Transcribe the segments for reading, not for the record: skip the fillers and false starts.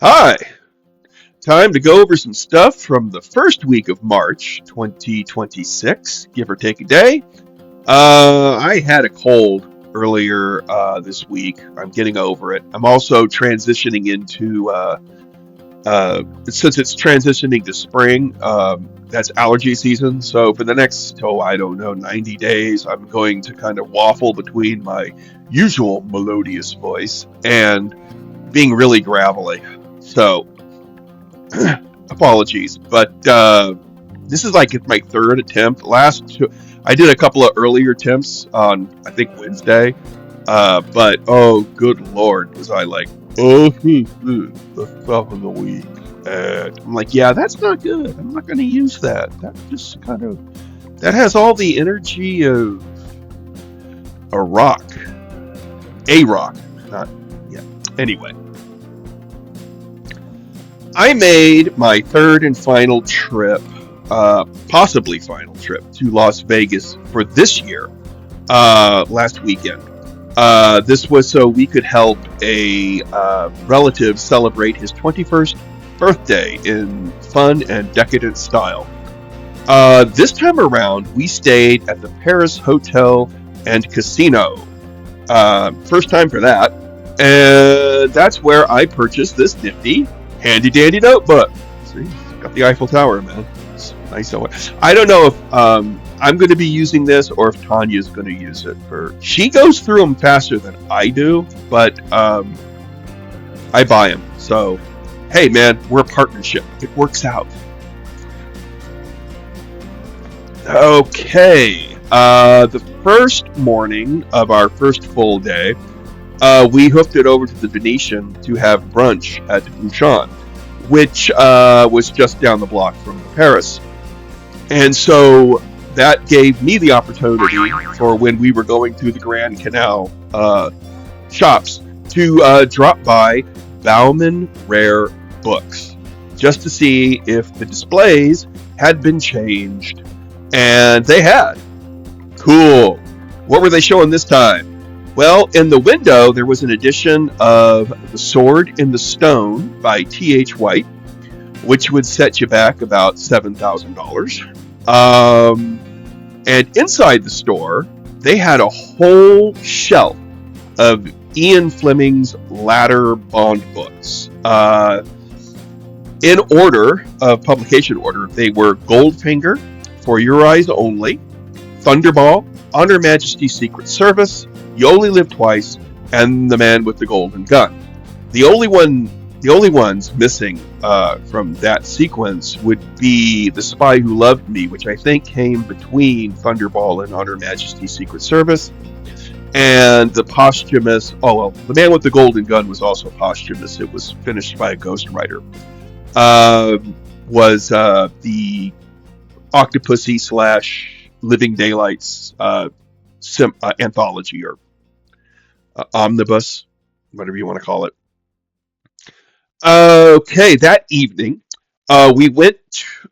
Hi, time to go over some stuff from the first week of March 2026, give or take a day. I had a cold earlier this week. I'm getting over it. I'm also transitioning into, since it's transitioning to spring, that's allergy season. So for the next, I don't know, 90 days, I'm going to kind of waffle between my usual melodious voice and being really gravelly. So apologies, but this is like my third attempt. I did a couple of earlier attempts on I think Wednesday, but oh good lord, was I like the top of the week, and I'm like, yeah, that's not good. I'm not going to use that. That just kind of that has all the energy of a rock, a rock, not yeah. Anyway, I made my third and final trip, possibly final trip, to Las Vegas for this year, last weekend. This was so we could help a relative celebrate his 21st birthday in fun and decadent style. This time around, we stayed at the Paris Hotel and Casino. First time for that. And that's where I purchased this nifty, handy dandy notebook. See, it's got the Eiffel Tower, man. It's nice. I don't know if I'm going to be using this or if Tanya's going to use it. She goes through them faster than I do, but I buy them. So, hey, man, we're a partnership. It works out. Okay. The first morning of our first full day, we hooked it over to the Venetian to have brunch at Bouchon, which was just down the block from Paris. And so that gave me the opportunity for when we were going through the Grand Canal shops to drop by Bauman Rare Books just to see if the displays had been changed. And they had. Cool. What were they showing this time? Well, in the window, there was an edition of The Sword in the Stone by T.H. White, which would set you back about $7,000. And inside the store, they had a whole shelf of Ian Fleming's latter Bond books. In order of publication order, they were Goldfinger, For Your Eyes Only, Thunderball, On Her Majesty's Secret Service, You Only Live Twice, and The Man with the Golden Gun. The only ones missing from that sequence would be The Spy Who Loved Me, which I think came between Thunderball and On Her Majesty's Secret Service, and the posthumous. The Man with the Golden Gun was also posthumous. It was finished by a ghostwriter. Was the Octopussy / Living Daylights anthology or omnibus, whatever you want to call it. Okay, that evening, we went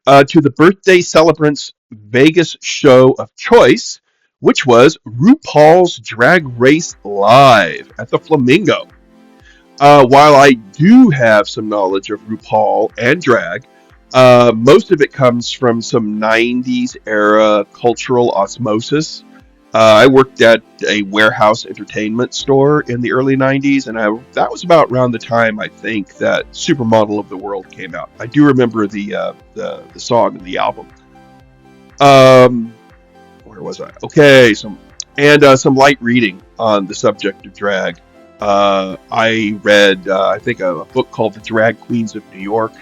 to the birthday celebrant's Vegas show of choice, which was RuPaul's Drag Race Live at the Flamingo. While I do have some knowledge of RuPaul and drag, most of it comes from some 90s era cultural osmosis. I worked at a warehouse entertainment store in the early 90s, and that was about around the time I think that Supermodel of the World came out. I do remember the song and the album. Where was I? Okay, some light reading on the subject of drag. I read, I think, a book called The Drag Queens of New York.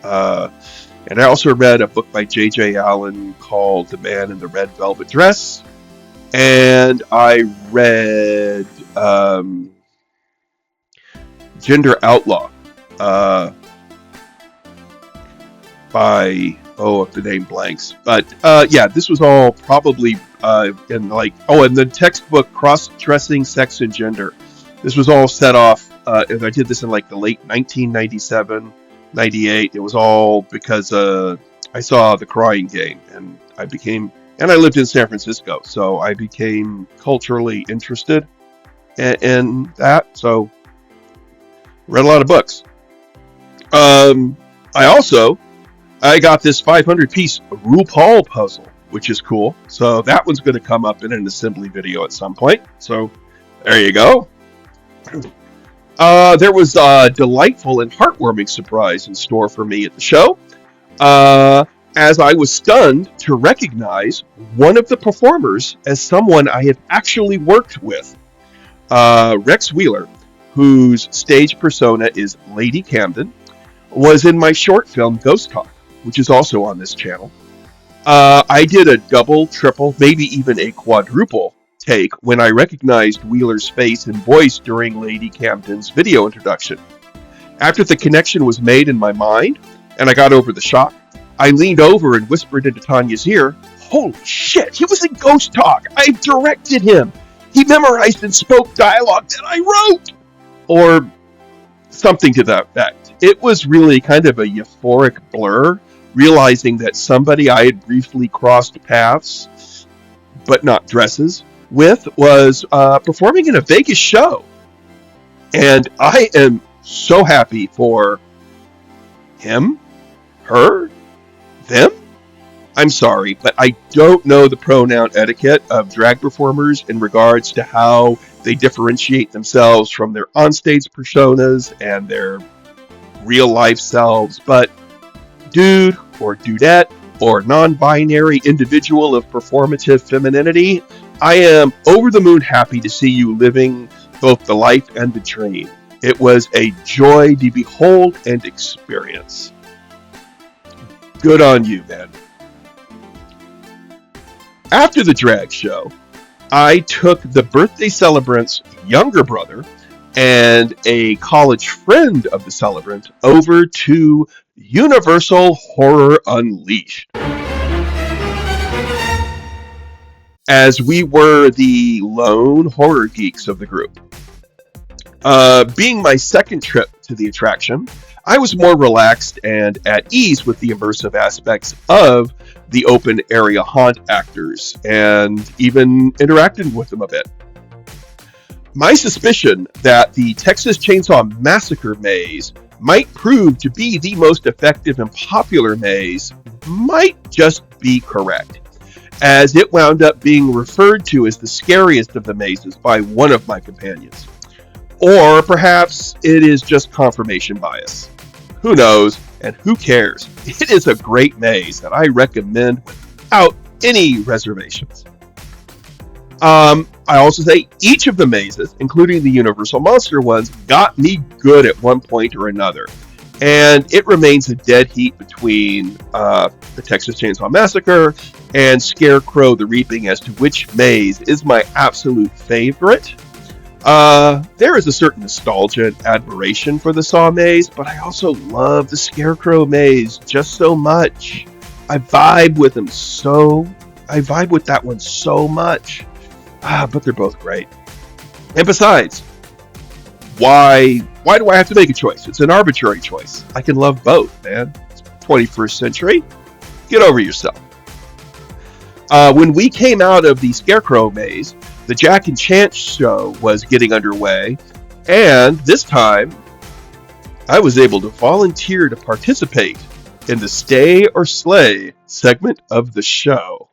And I also read a book by J.J. Allen called The Man in the Red Velvet Dress. And I read Gender Outlaw by, if the name blanks. But yeah, this was all probably in and the textbook Cross-Dressing, Sex and Gender. This was all set off, and I did this in like the late 1997, 98. It was all because I saw The Crying Game, and I lived in San Francisco, so I became culturally interested in that. So read a lot of books. I also I got this 500-piece RuPaul puzzle, which is cool. So that one's going to come up in an assembly video at some point. So there you go. There was a delightful and heartwarming surprise in store for me at the show, as I was stunned to recognize one of the performers as someone I have actually worked with. Rex Wheeler, whose stage persona is Lady Camden, was in my short film Ghost Talk, which is also on this channel. I did a double, triple, maybe even a quadruple take when I recognized Wheeler's face and voice during Lady Camden's video introduction. After the connection was made in my mind, and I got over the shock, I leaned over and whispered into Tanya's ear, "Holy shit, he was in Ghost Talk! I directed him! He memorized and spoke dialogue that I wrote!" Or something to that effect. It was really kind of a euphoric blur, realizing that somebody I had briefly crossed paths, but not dresses, with was performing in a Vegas show. And I am so happy for him, her, them. I'm sorry, but I don't know the pronoun etiquette of drag performers in regards to how they differentiate themselves from their onstage personas and their real life selves. But dude or dudette or non-binary individual of performative femininity, I am over the moon happy to see you living both the life and the dream. It was a joy to behold and experience. Good on you, man. After the drag show, I took the birthday celebrant's younger brother and a college friend of the celebrant over to Universal Horror Unleashed, as we were the lone horror geeks of the group. Being my second trip to the attraction, I was more relaxed and at ease with the immersive aspects of the open area haunt actors, and even interacted with them a bit. My suspicion that the Texas Chainsaw Massacre maze might prove to be the most effective and popular maze might just be correct, as it wound up being referred to as the scariest of the mazes by one of my companions. Or perhaps it is just confirmation bias. Who knows, and who cares? It is a great maze that I recommend without any reservations. I also say each of the mazes, including the Universal Monster ones, got me good at one point or another. And it remains a dead heat between the Texas Chainsaw Massacre and Scarecrow the Reaping as to which maze is my absolute favorite. There is a certain nostalgia and admiration for the Saw maze, but I also love the Scarecrow maze just so much. I vibe with that one so much. But they're both great. And besides, why do I have to make a choice? It's an arbitrary choice. I can love both, man. It's 21st century. Get over yourself. When we came out of the Scarecrow maze, the Jack and Chance show was getting underway, and this time I was able to volunteer to participate in the Stay or Slay segment of the show.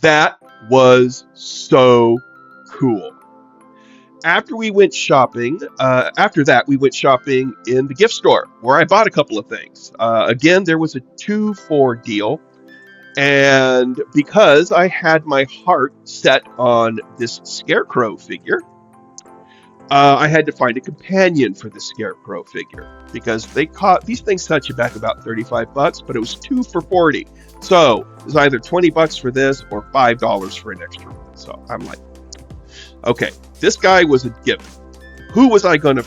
That was so cool. After that, we went shopping in the gift store where I bought a couple of things. Again, there was a 2 for deal. And because I had my heart set on this scarecrow figure, I had to find a companion for the scarecrow figure because these things set you back about $35, but it was 2 for $40. So it was either $20 for this or $5 for an extra one. So I'm like, okay, this guy was a given. Who was I going to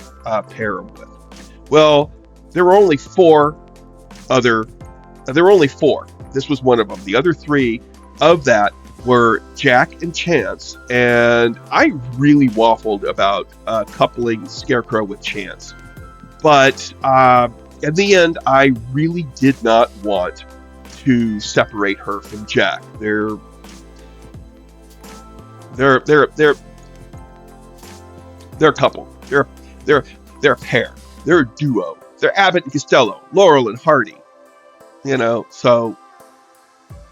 pair him with? Well, there were only four other. There were only four. This was one of them. The other three of that were Jack and Chance, and I really waffled about coupling Scarecrow with Chance. But in the end, I really did not want to separate her from Jack. They're a couple. They're a pair. They're a duo. They're Abbott and Costello, Laurel and Hardy. So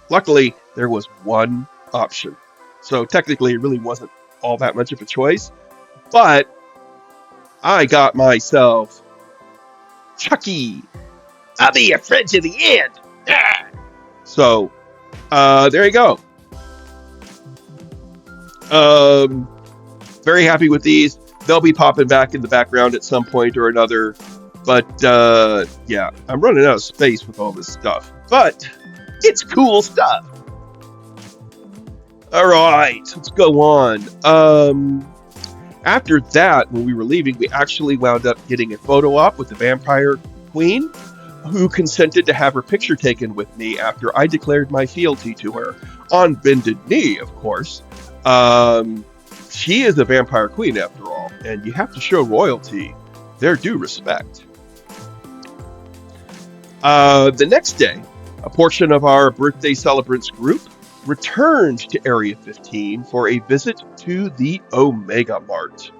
luckily there was one option. So technically it really wasn't all that much of a choice, but I got myself Chucky. I'll be your friend to the end. Ah! So there you go. Very happy with these. They'll be popping back in the background at some point or another. But yeah, I'm running out of space with all this stuff. But it's cool stuff. All right, let's go on. After that, when we were leaving, we actually wound up getting a photo op with the Vampire Queen, who consented to have her picture taken with me after I declared my fealty to her. On bended knee, of course. She is a Vampire Queen, after all, and you have to show royalty their due respect. The next day, a portion of our birthday celebrants group returned to Area 15 for a visit to the Omega Mart.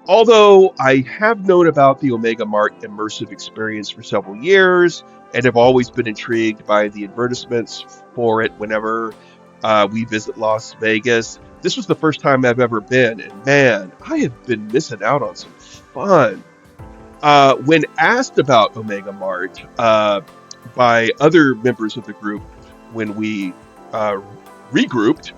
Although I have known about the Omega Mart immersive experience for several years and have always been intrigued by the advertisements for it whenever we visit Las Vegas, this was the first time I've ever been, and man, I have been missing out on some fun. When asked about Omega Mart by other members of the group when we regrouped,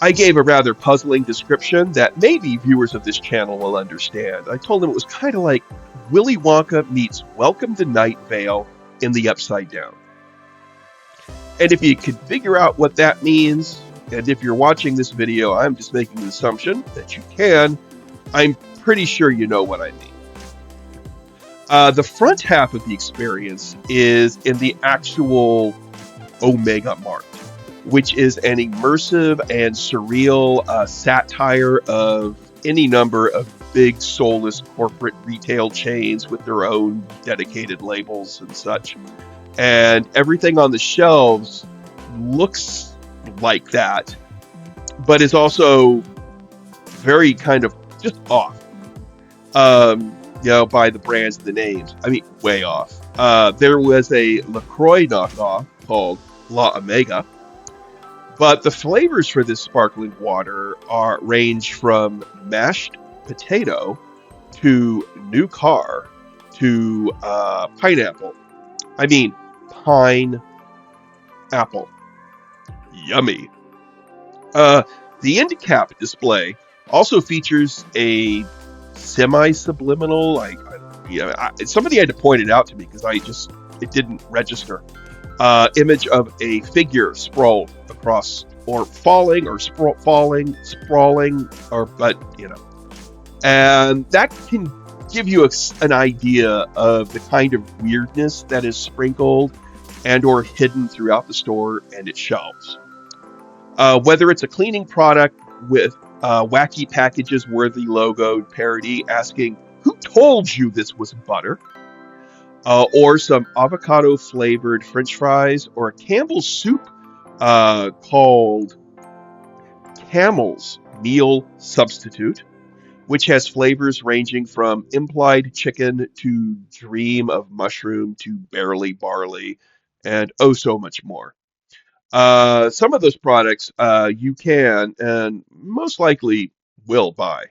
I gave a rather puzzling description that maybe viewers of this channel will understand. I told them it was kind of like Willy Wonka meets Welcome to Night Vale in the Upside Down. And if you can figure out what that means, and if you're watching this video, I'm just making the assumption that you can, I'm pretty sure you know what I mean. The front half of the experience is in the actual Omega Mart, which is an immersive and surreal satire of any number of big soulless corporate retail chains with their own dedicated labels and such. And everything on the shelves looks like that, but is also very kind of just off. By the brands and the names. I mean, way off. There was a LaCroix knockoff called La Omega, but the flavors for this sparkling water range from mashed potato to new car to pineapple. I mean, pine apple. Yummy. The Indicap display also features a semi-subliminal, somebody had to point it out to me because it didn't register. Image of a figure sprawled across, or falling, or sprawling, and that can give you an idea of the kind of weirdness that is sprinkled and or hidden throughout the store and its shelves. Whether it's a cleaning product with wacky packages worthy logoed parody asking, "Who told you this was butter?" Or some avocado flavored French fries, or a Campbell's soup called Camel's Meal Substitute, which has flavors ranging from implied chicken to dream of mushroom to barely barley, and oh so much more. Some of those products you can and most likely will buy.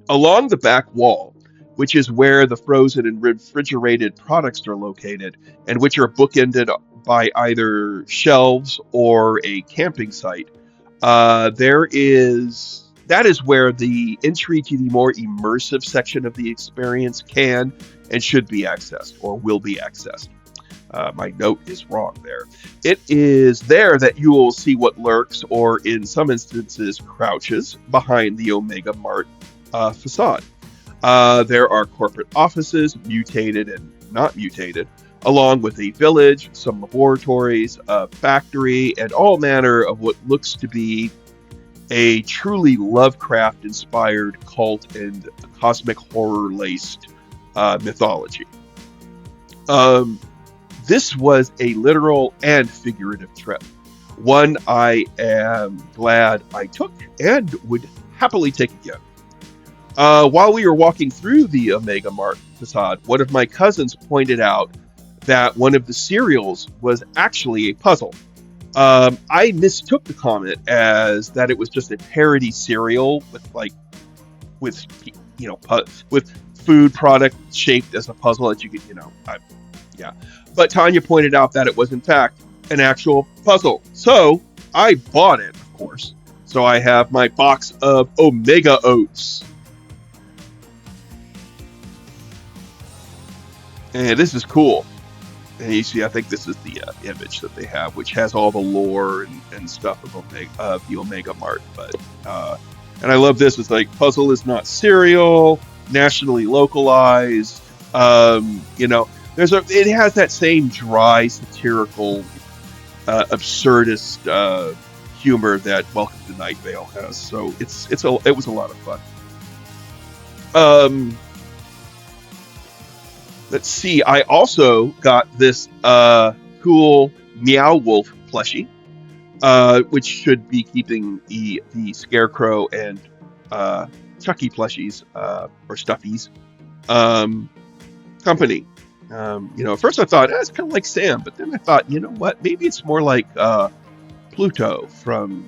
Along the back wall, which is where the frozen and refrigerated products are located, and which are bookended by either shelves or a camping site, that is where the entry to the more immersive section of the experience can and should be accessed, or will be accessed. My note is wrong there. It is there that you will see what lurks, or in some instances crouches, behind the Omega Mart facade. There are corporate offices, mutated and not mutated, along with a village, some laboratories, a factory, and all manner of what looks to be a truly Lovecraft inspired cult and cosmic horror laced mythology. Um, this was a literal and figurative trip, one I am glad I took and would happily take again. While we were walking through the Omega Mart facade, one of my cousins pointed out that one of the cereals was actually a puzzle. I mistook the comment as that it was just a parody cereal with with food product shaped as a puzzle that you could yeah. But Tanya pointed out that it was in fact an actual puzzle, so I bought it, of course. So I have my box of Omega Oats. And this is cool. And you see, I think this is the image that they have, which has all the lore and stuff of the Omega Mart. But and I love this. It's like puzzle is not cereal, nationally localized. It has that same dry, satirical, absurdist humor that Welcome to Night Vale has. So it was a lot of fun. Let's see. I also got this cool Meow Wolf plushie, which should be keeping the Scarecrow and Chucky plushies or stuffies company. At first I thought it's kind of like Sam, but then I thought, you know what? Maybe it's more like Pluto from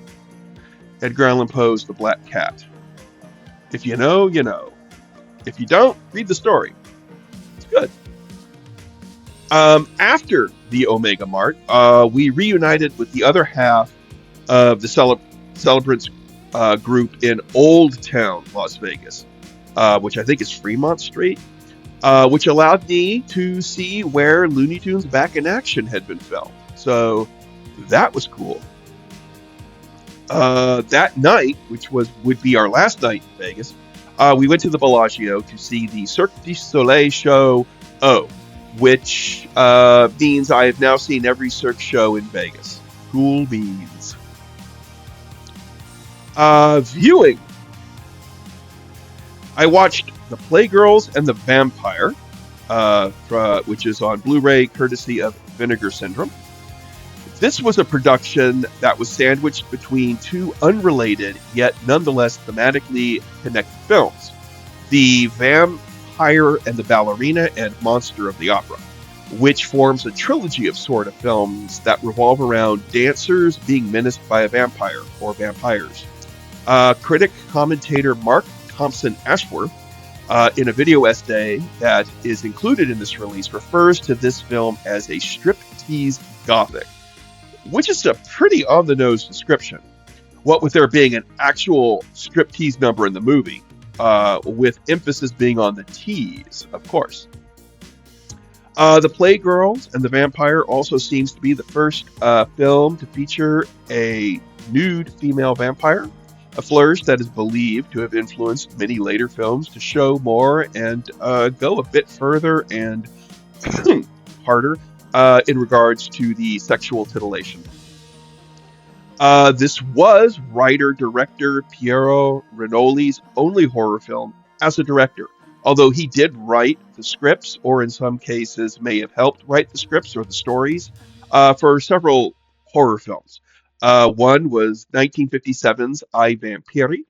Edgar Allan Poe's The Black Cat. If you know, you know. If you don't, read the story. Good. After the Omega Mart, we reunited with the other half of the Celebrants group in Old Town, Las Vegas, which I think is Fremont Street, which allowed me to see where Looney Tunes Back in Action had been filmed. So that was cool. That night, which would be our last night in Vegas, we went to the Bellagio to see the Cirque du Soleil show O, which means I have now seen every Cirque show in Vegas. Cool beans. Viewing. I watched The Playgirls and the Vampire, which is on Blu-ray courtesy of Vinegar Syndrome. This was a production that was sandwiched between two unrelated, yet nonetheless thematically connected films. The Vampire and the Ballerina and Monster of the Opera, which forms a trilogy of sort of films that revolve around dancers being menaced by a vampire or vampires. Critic commentator Mark Thompson Ashworth, in a video essay that is included in this release, refers to this film as a striptease gothic, which is a pretty on-the-nose description. What with there being an actual striptease number in the movie, with emphasis being on the tease, of course. The Playgirls and the Vampire also seems to be the first film to feature a nude female vampire, a flourish that is believed to have influenced many later films to show more and go a bit further and harder in regards to the sexual titillation. This was writer-director Piero Renoli's only horror film as a director, although he did write the scripts, or in some cases may have helped write the scripts or the stories, for several horror films. One was 1957's I, Vampiri.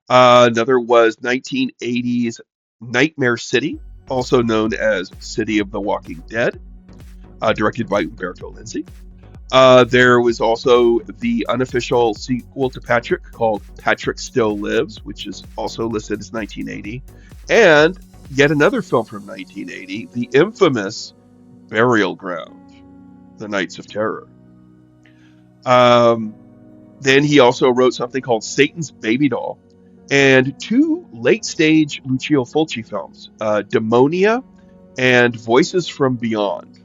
Another was 1980's Nightmare City, also known as City of the Walking Dead, directed by Umberto Lenzi. There was also the unofficial sequel to Patrick called Patrick Still Lives, which is also listed as 1980. And yet another film from 1980, the infamous Burial Ground, The Nights of Terror. Um, then he also wrote something called Satan's Baby Doll and two late stage Lucio Fulci films, Demonia and Voices from Beyond.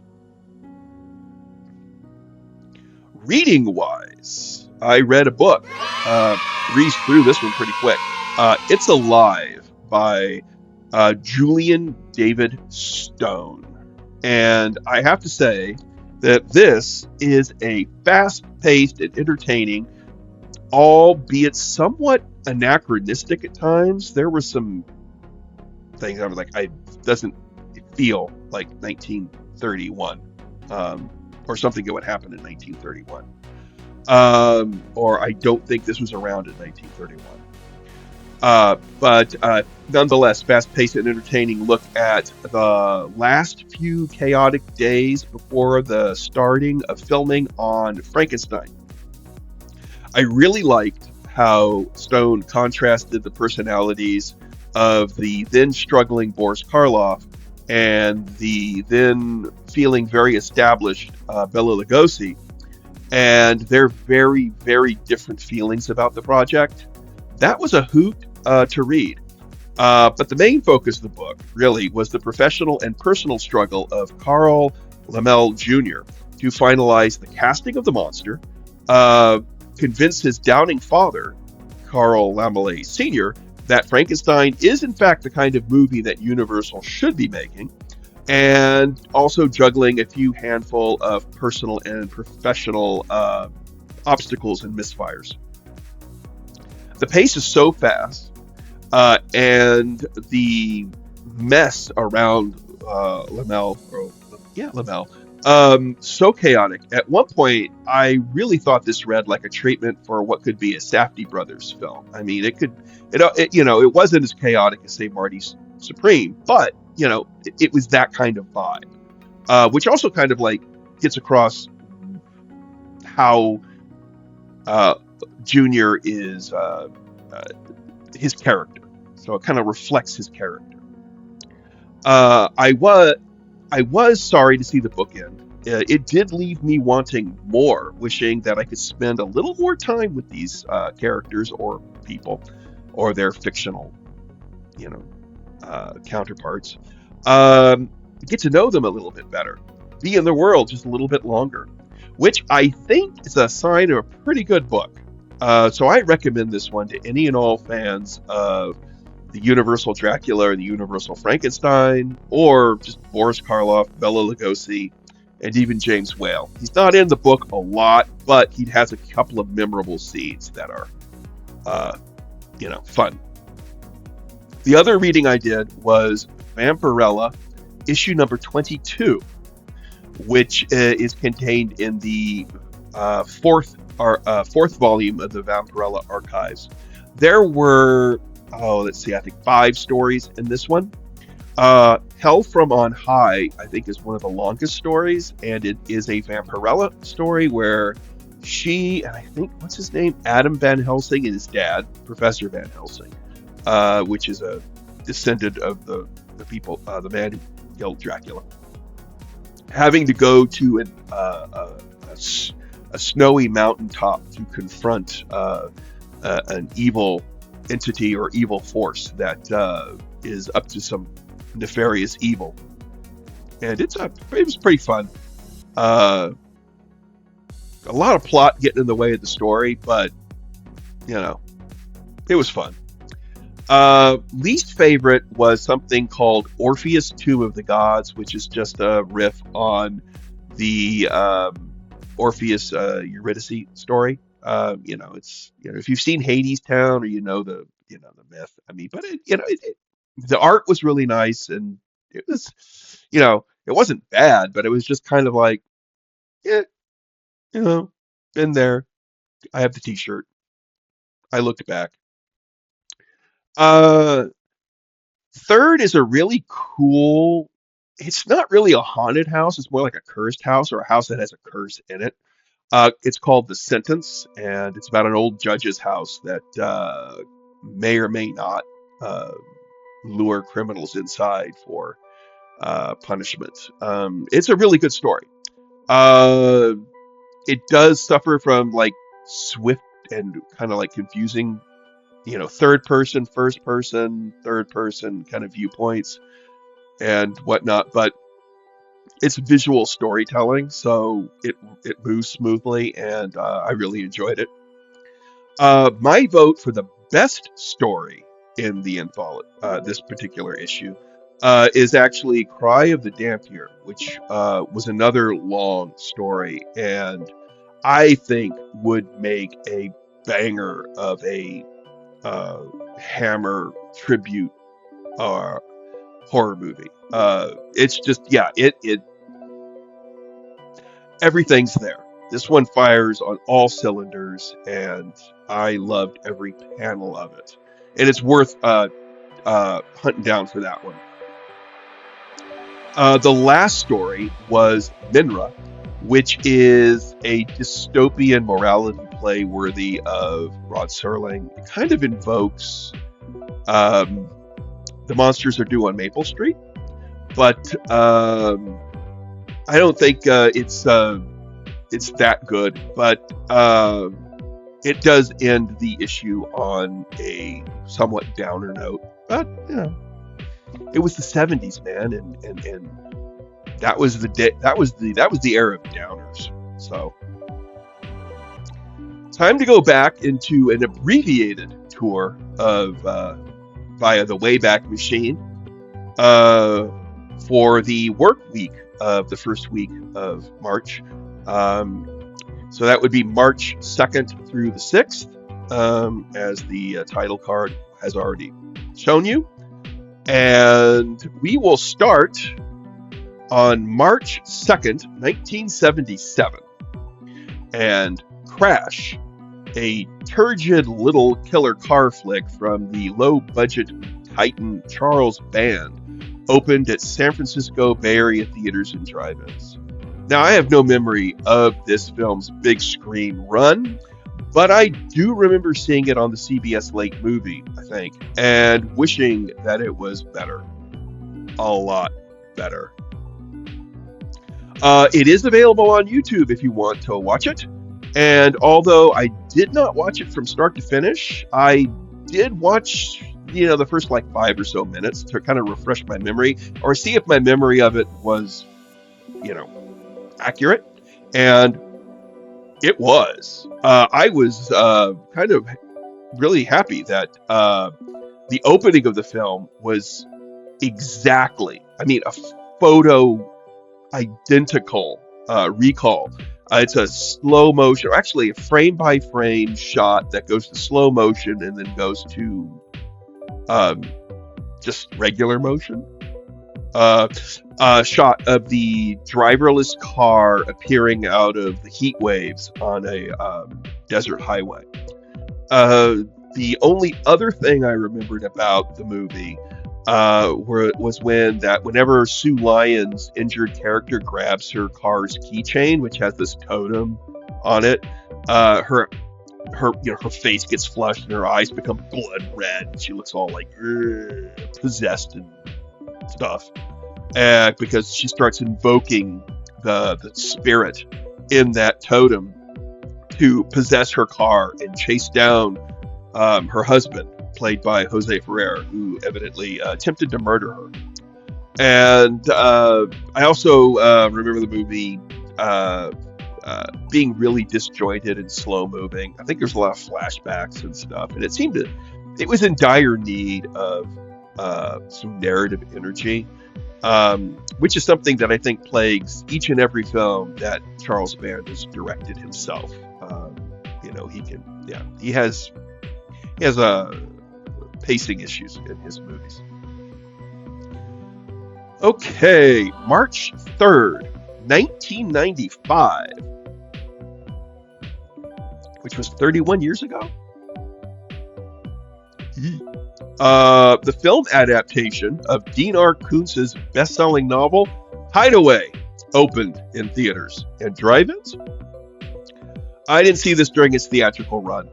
Reading wise, I read a book, breezed through this one pretty quick. It's Alive by Julian David Stone. And I have to say that this is a fast paced and entertaining, albeit somewhat anachronistic at times. There were some things I was like, I doesn't feel like 1931, or something that would happen in 1931. Or I don't think this was around in 1931. But nonetheless, fast-paced and entertaining look at the last few chaotic days before the starting of filming on Frankenstein. I really liked how Stone contrasted the personalities of the then struggling Boris Karloff and the then feeling very established Bela Lugosi, and their very, very different feelings about the project. That was a hoot to read. But the main focus of the book really was the professional and personal struggle of Carl Laemmle Jr. to finalize the casting of the monster, uh, convince his doubting father, Carl Laemmle Sr., that Frankenstein is in fact the kind of movie that Universal should be making, and also juggling a few handful of personal and professional obstacles and misfires. The pace is so fast, and the mess around Laemmle, or yeah, Laemmle, so chaotic. At one point, I really thought this read like a treatment for what could be a Safdie Brothers film. I mean, it wasn't as chaotic as say Marty's Supreme, but it was that kind of vibe, which also kind of like gets across how uh, Junior is his character. So it kind of reflects his character. Uh, I was I was sorry to see the book end. It did leave me wanting more, wishing that I could spend a little more time with these characters or people, or their fictional, you know, counterparts. Get to know them a little bit better, be in the world just a little bit longer, which I think is a sign of a pretty good book. So I recommend this one to any and all fans of the Universal Dracula or the Universal Frankenstein, or just Boris Karloff, Bela Lugosi, and even James Whale. He's not in the book a lot, but he has a couple of memorable scenes that are, uh, fun. The other reading I did was Vampirella, issue number 22, which is contained in the fourth volume of the Vampirella archives. There were, let's see, I think 5 stories in this one. Hell from on High, I think, is one of the longest stories, and it is a Vampirella story where she, and I think, what's his name? Adam Van Helsing and his dad, Professor Van Helsing, which is a descendant of the people, the man who killed Dracula, having to go to a snowy mountaintop to confront an evil entity or evil force that is up to some nefarious evil, and it was pretty fun. A lot of plot getting in the way of the story, but it was fun. Least favorite was something called Orpheus, Tomb of the Gods, which is just a riff on the Orpheus Eurydice story. It's if you've seen Hades Town, or the myth. I mean, but the art was really nice, and it was it wasn't bad, but it was just kind of like, yeah, been there. I have the T-shirt. I looked back. Uh, Third is a really cool. It's not really a haunted house. It's more like a cursed house, or a house that has a curse in it. It's called The Sentence, and it's about an old judge's house that may or may not uh, lure criminals inside for punishment. It's a really good story. Uh, it does suffer from like swift and kind of like confusing, third person, first person, third person kind of viewpoints and whatnot, but it's visual storytelling, so it moves smoothly, and I really enjoyed it. My vote for the best story in the anthology, this particular issue, is actually Cry of the Dampier, which was another long story, and I think would make a banger of a uh, Hammer tribute uh, horror movie. It's just, yeah, it everything's there. This one fires on all cylinders, and I loved every panel of it. And it's worth hunting down for that one. The last story was Minra, which is a dystopian morality play worthy of Rod Serling. It kind of invokes The Monsters Are Due on Maple Street, but I don't think it's that good. But it does end the issue on a somewhat downer note. But it was the '70s, man, and that was the era of downers. So time to go back into an abbreviated tour of via the Wayback Machine for the work week of the first week of March. So that would be March 2nd through the 6th, as the title card has already shown you. And we will start on March 2nd, 1977. And Crash, a turgid little killer car flick from the low-budget Titan Charles Band, opened at San Francisco Bay Area theaters and drive-ins. Now, I have no memory of this film's big screen run, but I do remember seeing it on the CBS Late Movie, I think, and wishing that it was better. A lot better. It is available on YouTube if you want to watch it. And although I did not watch it from start to finish, I did watch, the first like 5 or so minutes to kind of refresh my memory or see if my memory of it was, accurate. And it was. I was kind of really happy that the opening of the film was exactly, a photo identical recall. It's a slow motion, actually a frame by frame shot that goes to slow motion and then goes to just regular motion. Shot of the driverless car appearing out of the heat waves on a desert highway. The only other thing I remembered about the movie was whenever Sue Lyon's injured character grabs her car's keychain, which has this totem on it, her face gets flushed and her eyes become blood red. She looks all like possessed and stuff, because she starts invoking the spirit in that totem to possess her car and chase down her husband, played by Jose Ferrer, who evidently attempted to murder her. And I also remember the movie being really disjointed and slow moving. I think there's a lot of flashbacks and stuff, and it was in dire need of some narrative energy, which is something that I think plagues each and every film that Charles Band has directed himself. He has pacing issues in his movies. Okay, March 3rd, 1995, which was 31 years ago. The film adaptation of Dean R. Koontz's best-selling novel, Hideaway, opened in theaters and drive-ins. I didn't see this during its theatrical run,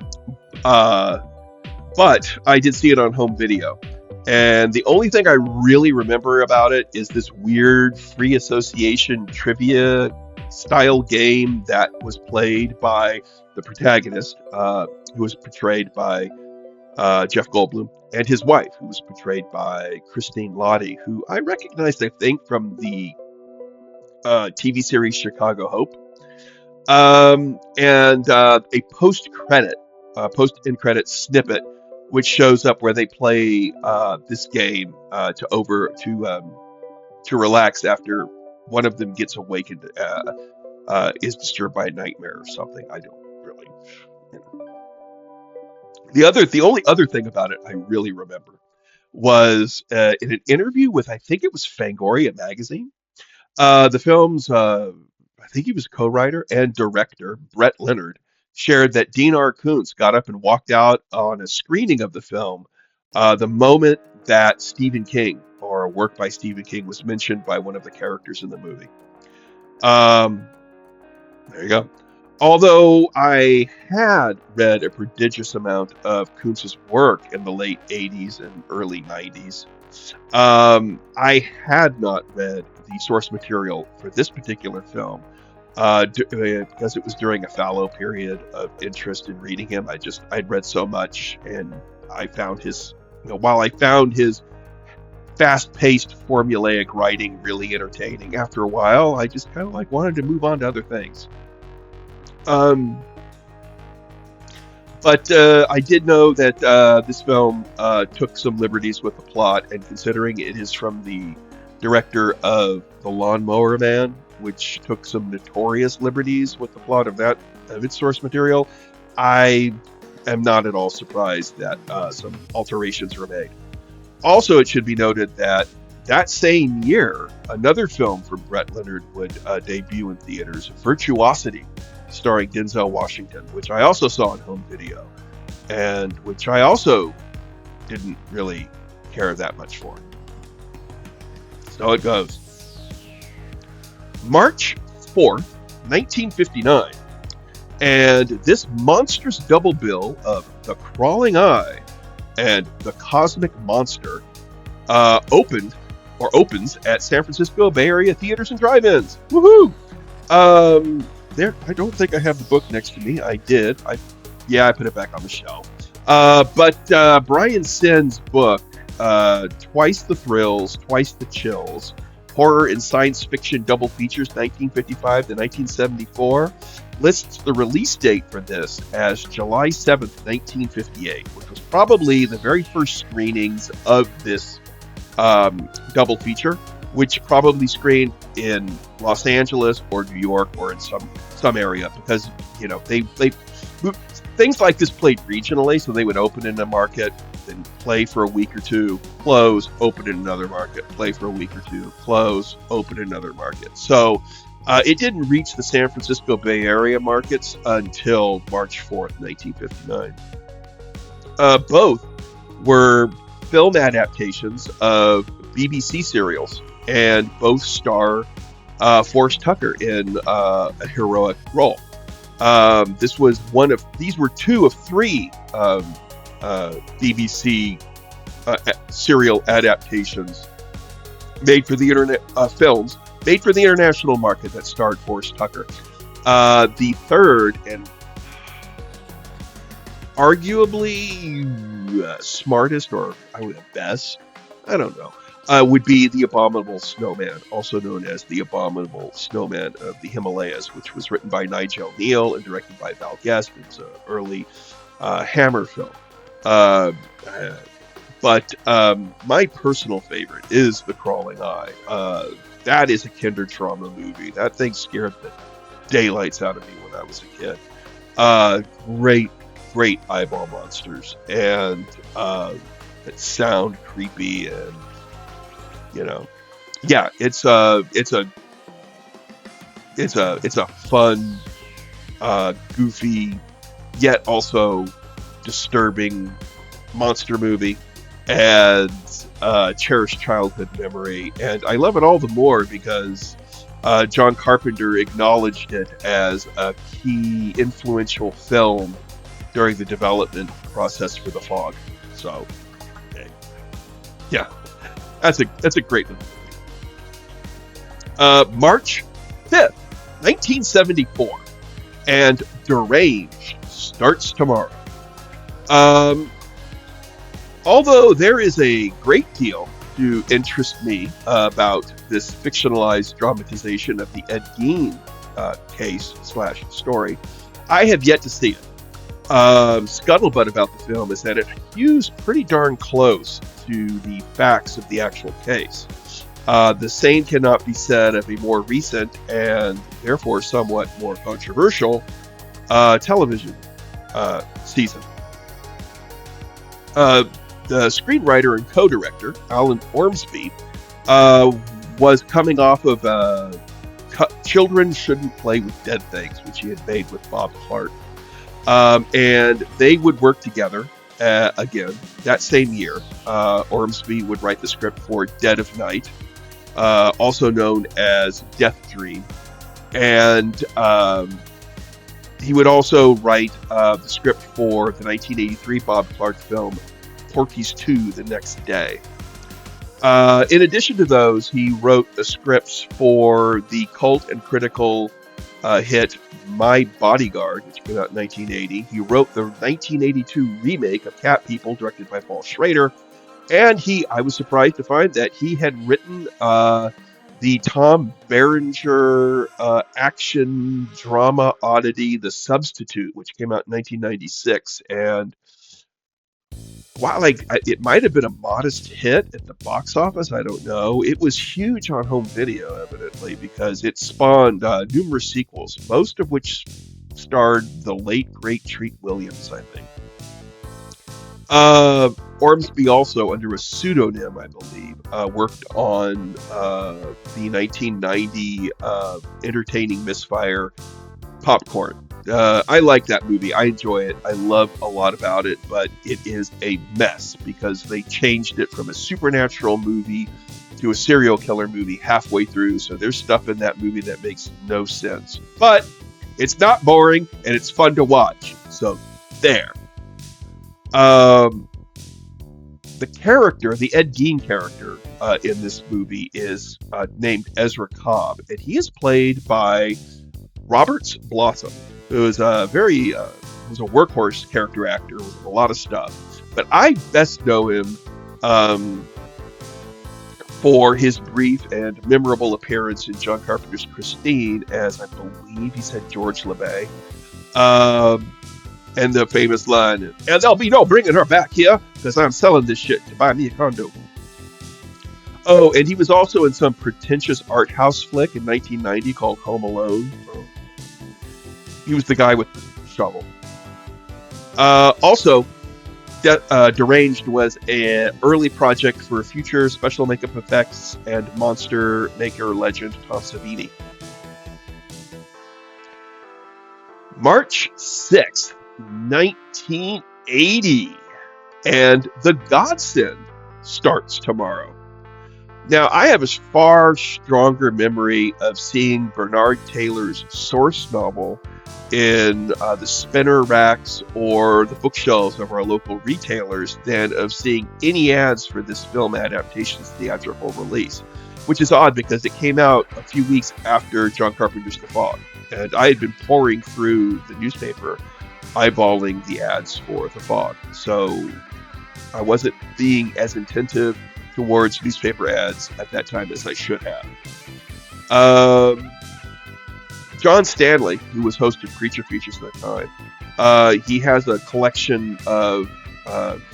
uh, but I did see it on home video. And the only thing I really remember about it is this weird free association trivia style game that was played by the protagonist, who was portrayed by Jeff Goldblum, and his wife, who was portrayed by Christine Lottie, who I recognized, I think, from the TV series Chicago Hope. And a post-end credit snippet, which shows up where they play this game to relax after one of them gets awakened, is disturbed by a nightmare or something. I don't really. You know. The only other thing about it I really remember was in an interview with, I think it was Fangoria magazine. The film's, I think he was co-writer and director, Brett Leonard, shared that Dean R. Koontz got up and walked out on a screening of the film the moment that Stephen King, or a work by Stephen King, was mentioned by one of the characters in the movie. There you go. Although I had read a prodigious amount of Koontz's work in the late 80s and early 90s, I had not read the source material for this particular film because it was during a fallow period of interest in reading him. I'd read so much, and I found while I found his fast-paced formulaic writing really entertaining, after a while I just kind of wanted to move on to other things. But I did know that this film took some liberties with the plot, and considering it is from the director of The Lawnmower Man, which took some notorious liberties with the plot of its source material, I am not at all surprised that some alterations were made. Also, it should be noted that that same year, another film from Brett Leonard would debut in theaters, Virtuosity, starring Denzel Washington, which I also saw on home video, and which I also didn't really care that much for. So it goes. March 4th, 1959, and this monstrous double bill of The Crawling Eye and The Cosmic Monster opens at San Francisco Bay Area theaters and drive-ins. Woohoo! I don't think I have the book next to me. I did. I put it back on the shelf. But Brian Sinn's book, Twice the Thrills, Twice the Chills, Horror and Science Fiction Double Features 1955 to 1974, lists the release date for this as July 7th, 1958, which was probably the very first screenings of this double feature, which probably screened in Los Angeles or New York or in some area, because they things like this played regionally, so they would open in a market, then play for a week or two, close, open in another market, play for a week or two, close, open in another market. So it didn't reach the San Francisco Bay Area markets until March 4th, 1959. Both were film adaptations of BBC serials, and both star Forrest Tucker in a heroic role. These were two of three BBC serial adaptations made for the internet films made for the international market that starred Forrest Tucker. The third and arguably smartest, or I would have best, I don't know, would be The Abominable Snowman, also known as The Abominable Snowman of the Himalayas, which was written by Nigel Neal and directed by Val Guest. It was an early Hammer film. But my personal favorite is The Crawling Eye. That is a kinder trauma movie. That thing scared the daylights out of me when I was a kid. Great eyeball monsters, and that sound creepy, and it's a fun, goofy, yet also disturbing monster movie, and cherished childhood memory. And I love it all the more because John Carpenter acknowledged it as a key influential film during the development process for The Fog. So, yeah, that's a great little movie. March 5th, 1974, and Deranged starts tomorrow. Um, Although there is a great deal to interest me about this fictionalized dramatization of the Ed Gein case slash story, I have yet to see it. Scuttlebutt about the film is that it hews pretty darn close to the facts of the actual case. The same cannot be said of a more recent and therefore somewhat more controversial television season. The screenwriter and co-director, Alan Ormsby, was coming off of Children Shouldn't Play with Dead Things, which he had made with Bob Clark. And they would work together again that same year. Ormsby would write the script for Dead of Night, also known as Death Dream. And he would also write the script for the 1983 Bob Clark film Porky's 2 the Next Day. In addition to those, he wrote the scripts for the cult and critical hit My Bodyguard, which came out in 1980. He wrote the 1982 remake of Cat People, directed by Paul Schrader. And I was surprised to find that he had written the Tom Berenger action drama oddity, The Substitute, which came out in 1996. And while it might have been a modest hit at the box office, I don't know. It was huge on home video, evidently, because it spawned numerous sequels, most of which starred the late great Treat Williams, I think. Ormsby also, under a pseudonym, I believe, worked on the 1990 entertaining misfire Popcorn. I like that movie. I enjoy it. I love a lot about it, but it is a mess because they changed it from a supernatural movie to a serial killer movie halfway through. So there's stuff in that movie that makes no sense. But it's not boring and it's fun to watch. So there. The Ed Gein character in this movie is named Ezra Cobb, and he is played by Roberts Blossom, who is was a workhorse character actor with a lot of stuff. But I best know him for his brief and memorable appearance in John Carpenter's Christine as, I believe he said, George LeBay. And the famous line, and there'll be no bringing her back here because I'm selling this shit to buy me a condo. Oh, and he was also in some pretentious art house flick in 1990 called Home Alone. He was the guy with the shovel. Also, Deranged was an early project for future special makeup effects and monster maker legend Tom Savini. March 6th, 1980, and The Godsend starts tomorrow. Now, I have a far stronger memory of seeing Bernard Taylor's source novel in the spinner racks or the bookshelves of our local retailers than of seeing any ads for this film adaptation's theatrical release, which is odd because it came out a few weeks after John Carpenter's The Fog, and I had been pouring through the newspaper eyeballing the ads for The Fog, so I wasn't being as attentive towards newspaper ads at that time as I should have. John Stanley, who was host of Creature Features at the time, he has a collection of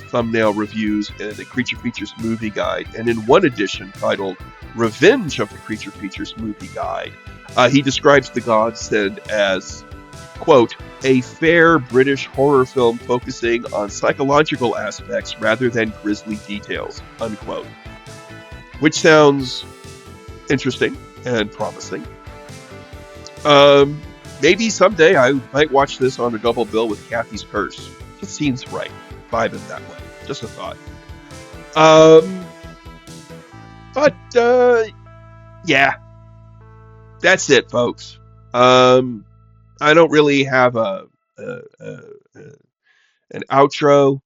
thumbnail reviews and a Creature Features movie guide, and in one edition titled Revenge of the Creature Features Movie Guide, he describes The Godsend as, quote, a fair British horror film focusing on psychological aspects rather than grisly details, unquote. Which sounds interesting and promising. Maybe someday I might watch this on a double bill with Kathy's Curse. It seems right. Vibing that way. Just a thought. Yeah. that's it, folks. Um, I don't really have a an outro.